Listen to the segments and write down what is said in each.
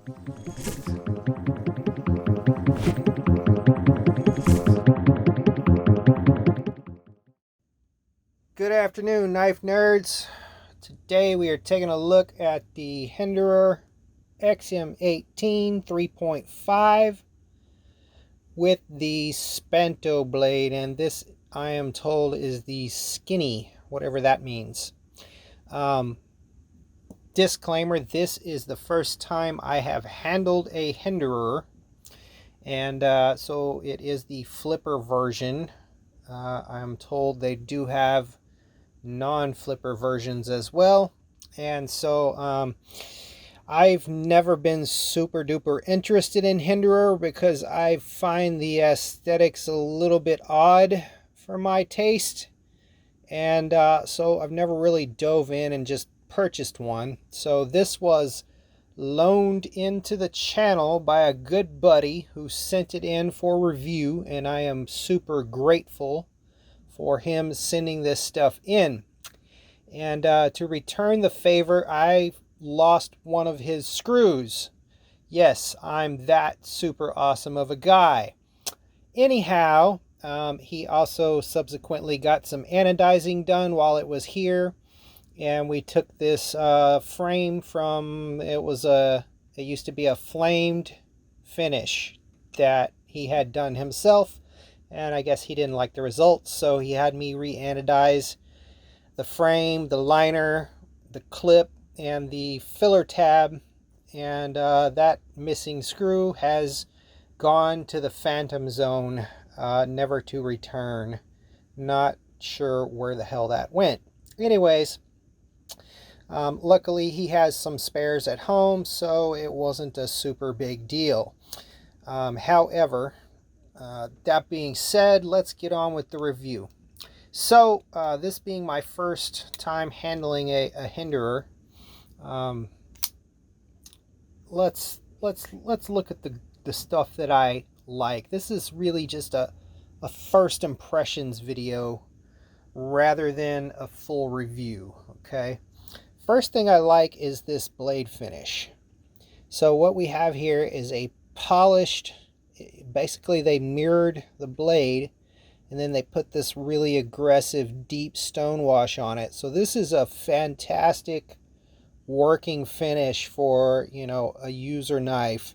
Good afternoon, knife nerds. Today we are taking a look at the Hinderer XM-18 3.5 with the Spanto blade, and this, I am told, is the skinny, whatever that means. Disclaimer, this is the first time I have handled a Hinderer, and so it is the flipper version. I'm told they do have non-flipper versions as well, and so I've never been super duper interested in Hinderer because I find the aesthetics a little bit odd for my taste, and so I've never really dove in and just purchased one. So this was loaned into the channel by a good buddy who sent it in for review, and I am super grateful for him sending this stuff in. And to return the favor, I lost one of his screws. Yes, I'm that super awesome of a guy. Anyhow, he also subsequently got some anodizing done while it was here, and we took this frame from, it used to be a flamed finish that he had done himself, and I guess he didn't like the results, so he had me re-anodize the frame, the liner, the clip, and the filler tab, and that missing screw has gone to the phantom zone, never to return. Not sure where the hell that went. Anyways, luckily he has some spares at home, so it wasn't a super big deal. However, that being said, let's get on with the review. So this being my first time handling a Hinderer, let's look at the stuff that I like. This is really just a first impressions video rather than a full review. Okay, first thing I like is this blade finish. So what we have here is a polished, basically they mirrored the blade, and then they put this really aggressive deep stone wash on it. So this is a fantastic working finish for, you know, a user knife.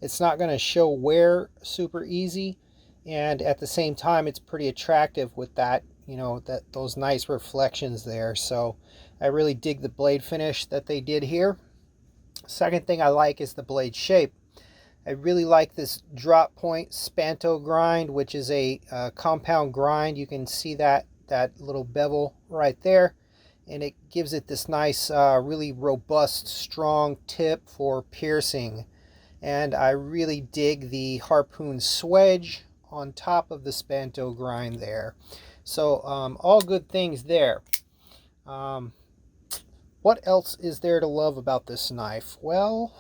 It's not going to show wear super easy, and at the same time it's pretty attractive with that, you know, those nice reflections there. So I really dig the blade finish that they did here. Second thing I like is the blade shape. I really like this drop point Spanto grind, which is a compound grind. You can see that little bevel right there, and it gives it this nice, really robust, strong tip for piercing. And I really dig the harpoon swedge on top of the Spanto grind there. So all good things there. What else is there to love about this knife? Well,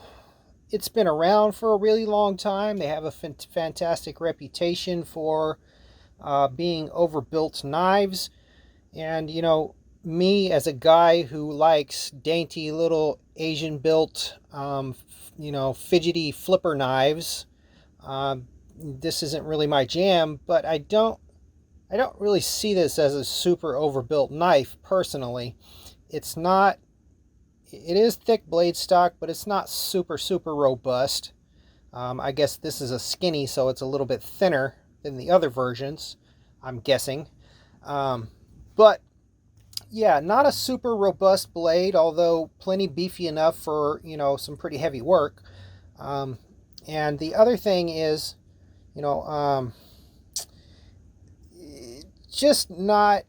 it's been around for a really long time. They have a fantastic reputation for being overbuilt knives. And, you know, me as a guy who likes dainty little Asian built, you know, fidgety flipper knives, this isn't really my jam, but I don't really see this as a super overbuilt knife personally. It's not. It is thick blade stock, but it's not super robust. I guess this is a skinny, so it's a little bit thinner than the other versions, I'm guessing. But yeah, not a super robust blade, although plenty beefy enough for, you know, some pretty heavy work. And the other thing is, you know, just not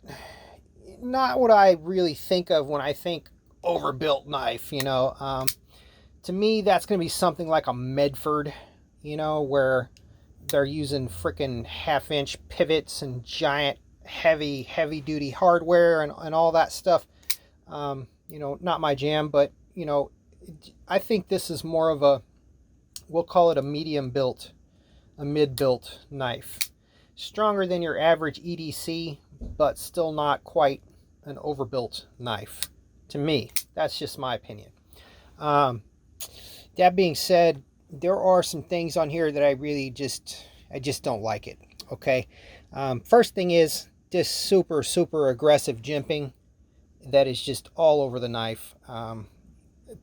what I really think of when I think overbuilt knife. You know, to me that's going to be something like a Medford, you know, where they're using freaking half-inch pivots and giant heavy duty hardware and all that stuff. You know, not my jam, but you know, I think this is more of a, we'll call it a medium built, a mid built knife. Stronger than your average EDC, but still not quite an overbuilt knife to me. That's just my opinion. The that being said, there are some things on here that I just don't like it. Okay. First thing is this super aggressive jimping that is just all over the knife.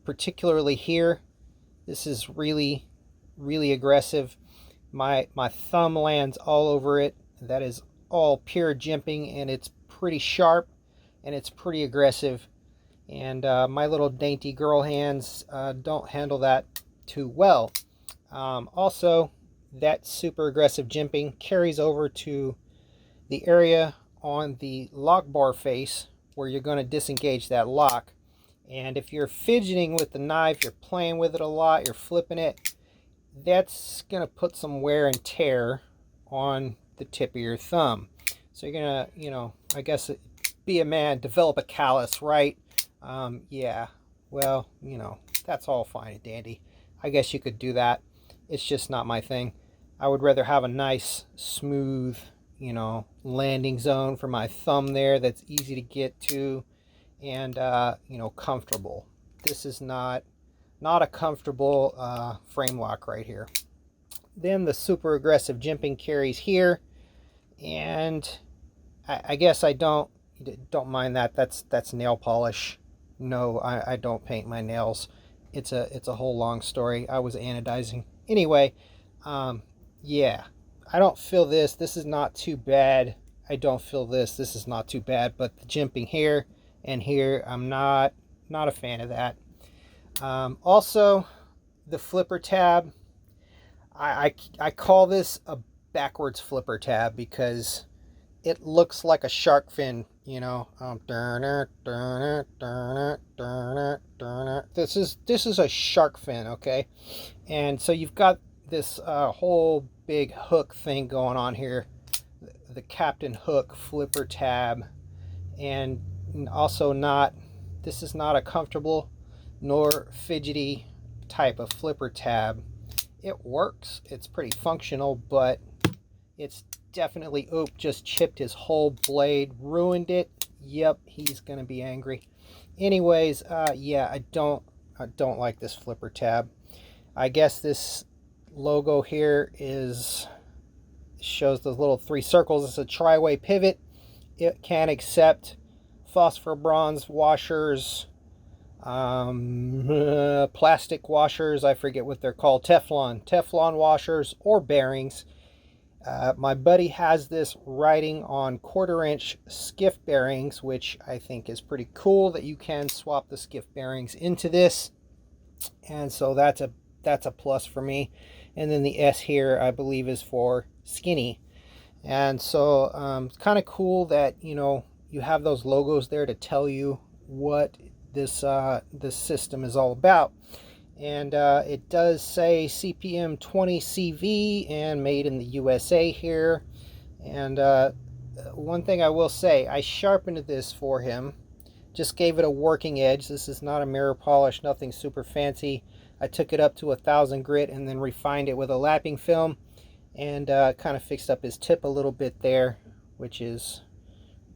Particularly here, this is really aggressive. My thumb lands all over it. That is all pure jimping, and it's pretty sharp and it's pretty aggressive. And my little dainty girl hands don't handle that too well. Also, that super aggressive jimping carries over to the area on the lock bar face where you're going to disengage that lock. And if you're fidgeting with the knife, you're playing with it a lot, you're flipping it, that's going to put some wear and tear on the tip of your thumb. So you're going to, you know, I guess be a man, develop a callus, right? Yeah, well, you know, that's all fine and dandy. I guess you could do that. It's just not my thing. I would rather have a nice, smooth, you know, landing zone for my thumb there that's easy to get to and, you know, comfortable. This is not a comfortable frame lock right here. Then the super aggressive jimping carries here, and I guess I don't mind that. That's nail polish. No, I don't paint my nails. It's a whole long story. I was anodizing. Anyway, yeah, I don't feel this. This is not too bad. I don't feel this. This is not too bad. But the jimping here and here, I'm not a fan of that. Also, the flipper tab. I call this a backwards flipper tab because it looks like a shark fin, you know. This is a shark fin, okay? And so you've got this whole big hook thing going on here, the Captain Hook flipper tab, and also this is not a comfortable nor fidgety type of flipper tab. It works, it's pretty functional, but it's definitely, just chipped his whole blade, ruined it. Yep, he's gonna be angry. Anyways, yeah, I don't like this flipper tab. I guess this logo here shows those little 3 circles. It's a tri-way pivot. It can accept phosphor bronze washers, plastic washers, I forget what they're called, Teflon washers, or bearings. My buddy has this riding on 1/4-inch skiff bearings, which I think is pretty cool that you can swap the skiff bearings into this, and so that's a plus for me. And then the S here, I believe, is for skinny. And so it's kind of cool that, you know, you have those logos there to tell you what this system is all about. And it does say CPM 20 CV and made in the USA here. And one thing I will say, I sharpened this for him, just gave it a working edge. This is not a mirror polish, nothing super fancy. I took it up to 1000 grit and then refined it with a lapping film, and kind of fixed up his tip a little bit there, which is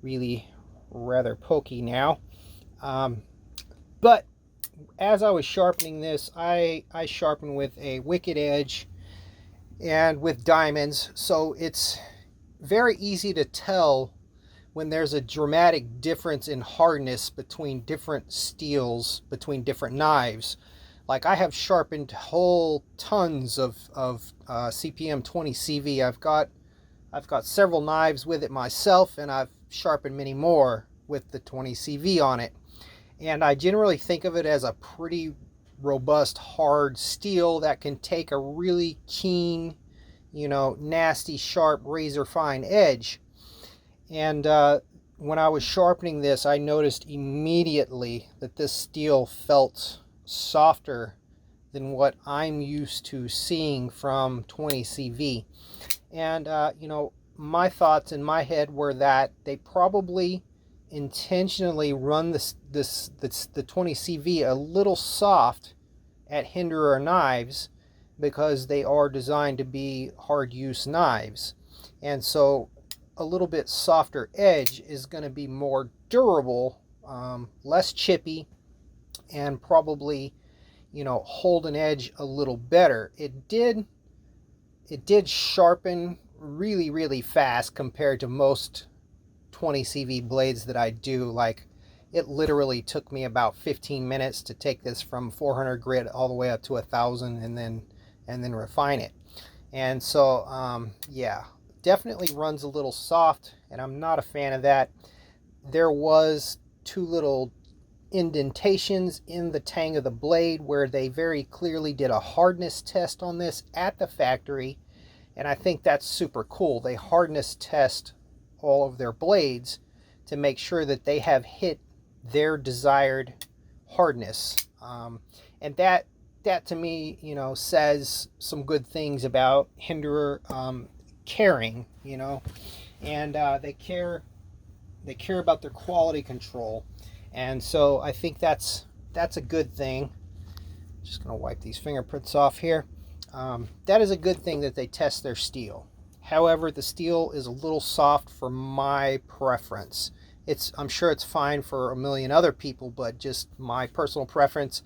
really rather pokey now. But as I was sharpening this, I sharpened with a wicked edge and with diamonds, so it's very easy to tell when there's a dramatic difference in hardness between different steels, between different knives. Like, I have sharpened whole tons of CPM 20 CV. I've got several knives with it myself, and I've sharpened many more with the 20 CV on it. And I generally think of it as a pretty robust, hard steel that can take a really keen, you know, nasty, sharp, razor fine edge. And when I was sharpening this, I noticed immediately that this steel felt softer than what I'm used to seeing from 20 CV. And, you know, my thoughts in my head were that they probably intentionally run the 20 CV a little soft at Hinderer knives because they are designed to be hard use knives. And so a little bit softer edge is going to be more durable, less chippy, and probably, you know, hold an edge a little better. It did sharpen really, really fast compared to most 20 CV blades that I do. Like, it literally took me about 15 minutes to take this from 400 grit all the way up to 1,000 and then refine it. And so yeah, definitely runs a little soft, and I'm not a fan of that. There was two little indentations in the tang of the blade where they very clearly did a hardness test on this at the factory, and I think that's super cool. They hardness test all of their blades to make sure that they have hit their desired hardness, and that to me, you know, says some good things about Hinderer caring, you know, and they care about their quality control, and so I think that's a good thing. Just gonna wipe these fingerprints off here. That is a good thing that they test their steel. However, the steel is a little soft for my preference. I'm sure it's fine for a million other people, but just my personal preference,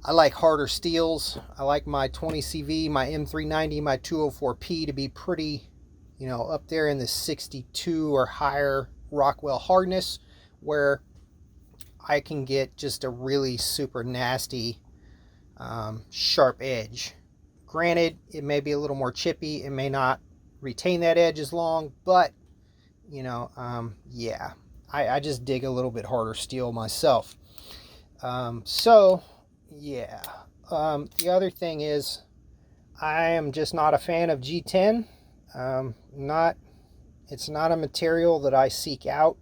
I like harder steels. I like my 20 CV, my M390, my 204P to be pretty, you know, up there in the 62 or higher Rockwell hardness, where I can get just a really super nasty sharp edge. Granted, it may be a little more chippy. It may not retain that edge as long, but, you know, yeah, I just dig a little bit harder steel myself. So, yeah. The other thing is, I am just not a fan of G10. It's not a material that I seek out.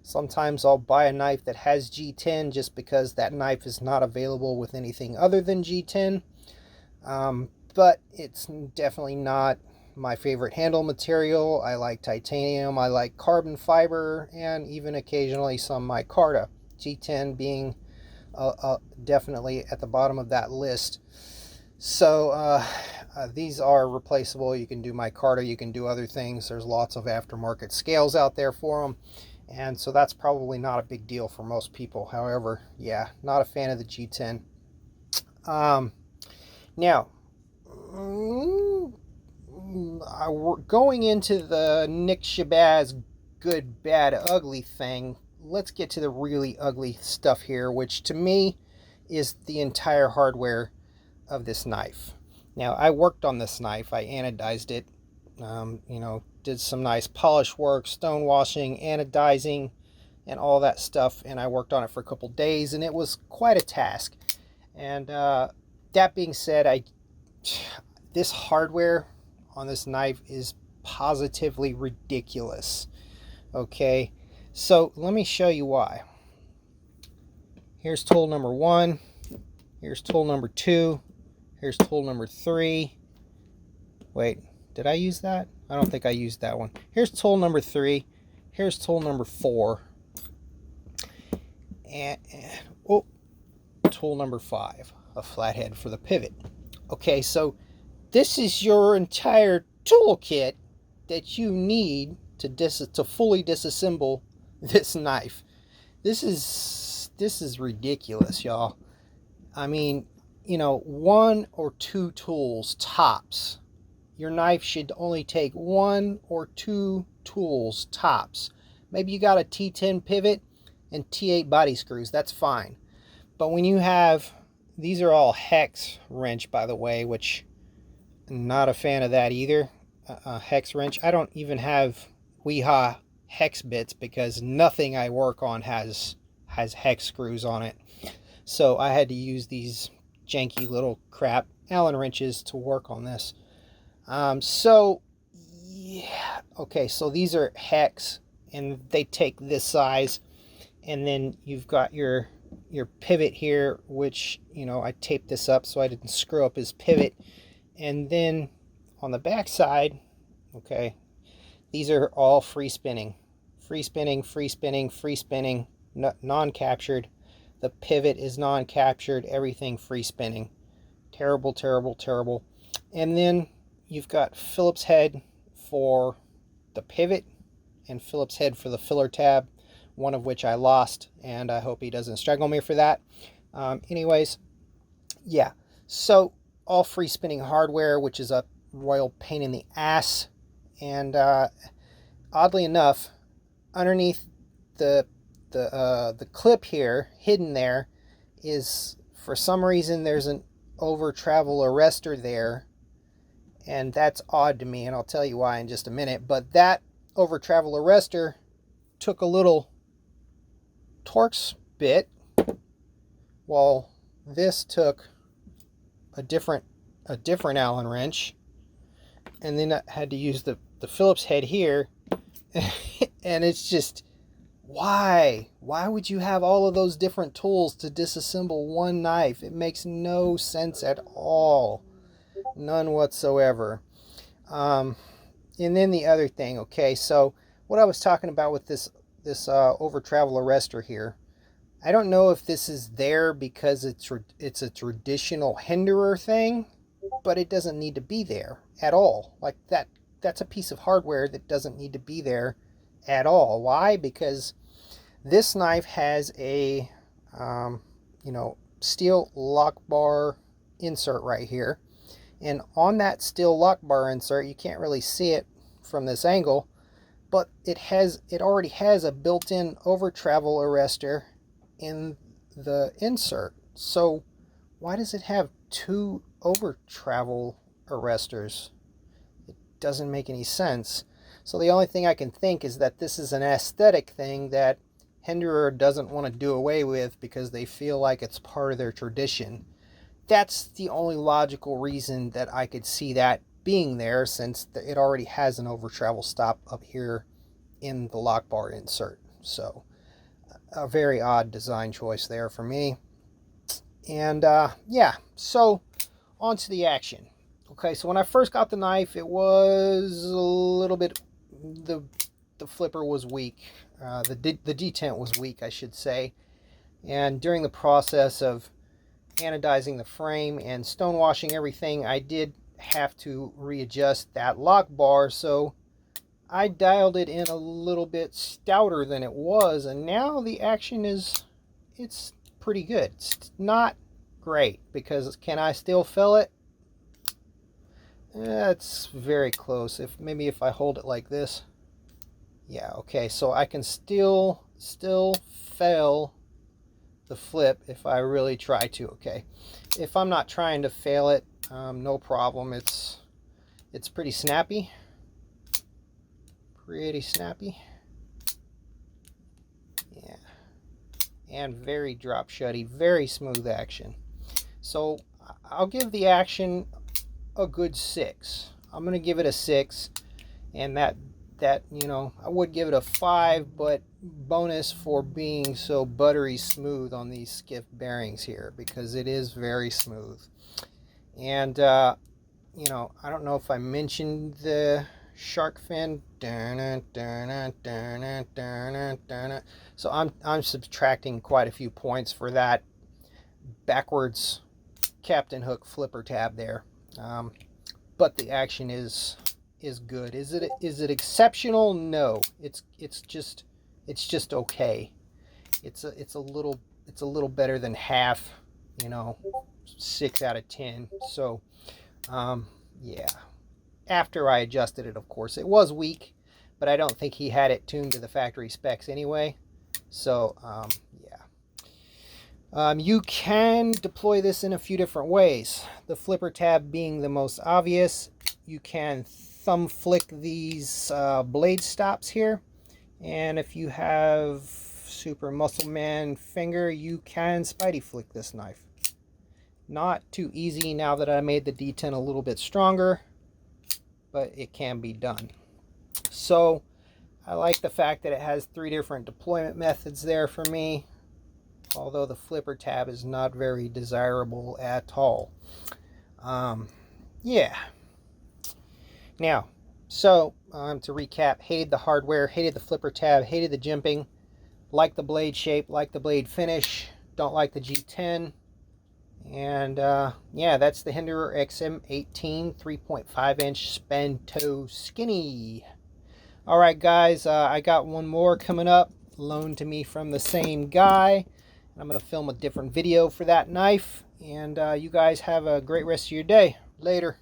Sometimes I'll buy a knife that has G10 just because that knife is not available with anything other than G10. But it's definitely not my favorite handle material. I like titanium, I like carbon fiber, and even occasionally some micarta. G10 being definitely at the bottom of that list. So these are replaceable. You can do micarta, you can do other things. There's lots of aftermarket scales out there for them. And so that's probably not a big deal for most people. However, yeah, not a fan of the G10. Now, going into the Nick Shabazz good, bad, ugly thing, let's get to the really ugly stuff here, which to me is the entire hardware of this knife. Now, I worked on this knife. I anodized it, you know, did some nice polish work, stone washing, anodizing, and all that stuff, and I worked on it for a couple days, and it was quite a task. And that being said, this hardware on this knife is positively ridiculous. Okay, so let me show you why. Here's tool number 1, here's tool number 2, here's tool number 3. Wait, did I use that? I don't think I used that one. Here's tool number 3, here's tool number 4, and oh, tool number 5, a flathead for the pivot. Okay, so this is your entire toolkit that you need to fully disassemble this knife. This is ridiculous, y'all. I mean, you know, 1 or 2 tools tops. Your knife should only take 1 or 2 tools tops. Maybe you got a T10 pivot and T8 body screws. That's fine. But when you have, these are all hex wrench, by the way, which I'm not a fan of that either. Hex wrench. I don't even have Weeha hex bits because nothing I work on has hex screws on it. So I had to use these janky little crap Allen wrenches to work on this. So yeah, okay, so these are hex, and they take this size, and then you've got your pivot here, which, you know, I taped this up so I didn't screw up his pivot. And then on the back side, okay, these are all free spinning, non-captured. The pivot is non-captured, everything free spinning. Terrible, terrible, terrible. And then you've got Phillips head for the pivot and Phillips head for the filler tab, one of which I lost, and I hope he doesn't strangle me for that. Anyways, Yeah, so all free spinning hardware, which is a royal pain in the ass. And oddly enough, underneath the the clip here, hidden there, is, for some reason, there's an over travel arrestor there, and that's odd to me, and I'll tell you why in just a minute. But that over travel arrestor took a little Torx bit, while this took a different Allen wrench, and then I had to use the Phillips head here. And it's just, why would you have all of those different tools to disassemble one knife? It makes no sense at all, none whatsoever. And then the other thing, okay, so what I was talking about with this over travel arrestor here, I don't know if this is there because it's a traditional Hinderer thing, but it doesn't need to be there at all. Like that's a piece of hardware that doesn't need to be there at all. Why? Because this knife has a steel lock bar insert right here, and on that steel lock bar insert, you can't really see it from this angle, but it already has a built-in over travel arrestor in the insert. So why does it have two over travel arrestors? It doesn't make any sense. So the only thing I can think is that this is an aesthetic thing that Hinderer doesn't want to do away with because they feel like it's part of their tradition. That's the only logical reason that I could see that being there, since it already has an over travel stop up here in the lock bar insert. So a very odd design choice there for me. And yeah, so on to the action. Okay, so when I first got the knife, it was a little bit, the flipper was weak. The detent was weak, I should say. And during the process of anodizing the frame and stonewashing everything, I did have to readjust that lock bar, so I dialed it in a little bit stouter than it was, and now the action it's pretty good. It's not great, because can I still feel it? It's very close. Maybe if I hold it like this. Yeah, okay, so I can still fail the flip if I really try to. Okay, if I'm not trying to fail it, no problem. It's pretty snappy. Pretty snappy. Yeah. And very drop shutty, very smooth action. So I'll give the action a good 6. I'm going to give it a 6, and that I would give it a 5, but bonus for being so buttery smooth on these skiff bearings here, because it is very smooth. And I don't know if I mentioned the shark fin. So I'm subtracting quite a few points for that backwards captain hook flipper tab there. But the action is good. Is it exceptional? No. It's just okay. It's a little better than half, 6 out of 10. So yeah. After I adjusted it, of course, it was weak, but I don't think he had it tuned to the factory specs anyway. So yeah. You can deploy this in a few different ways. The flipper tab being the most obvious. You can thumb flick these blade stops here, and if you have super muscle man finger, you can spidey flick this knife. Not too easy now that I made the detent a little bit stronger, but it can be done. So I like the fact that it has 3 different deployment methods there for me, although the flipper tab is not very desirable at all. Yeah. Now, so to recap, hated the hardware, hated the flipper tab, hated the jimping, like the blade shape, like the blade finish, don't like the G10. And yeah, that's the Hinderer XM-18 3.5-inch Spanto Skinny. Alright guys, I got one more coming up, loaned to me from the same guy. I'm going to film a different video for that knife And you guys have a great rest of your day. Later.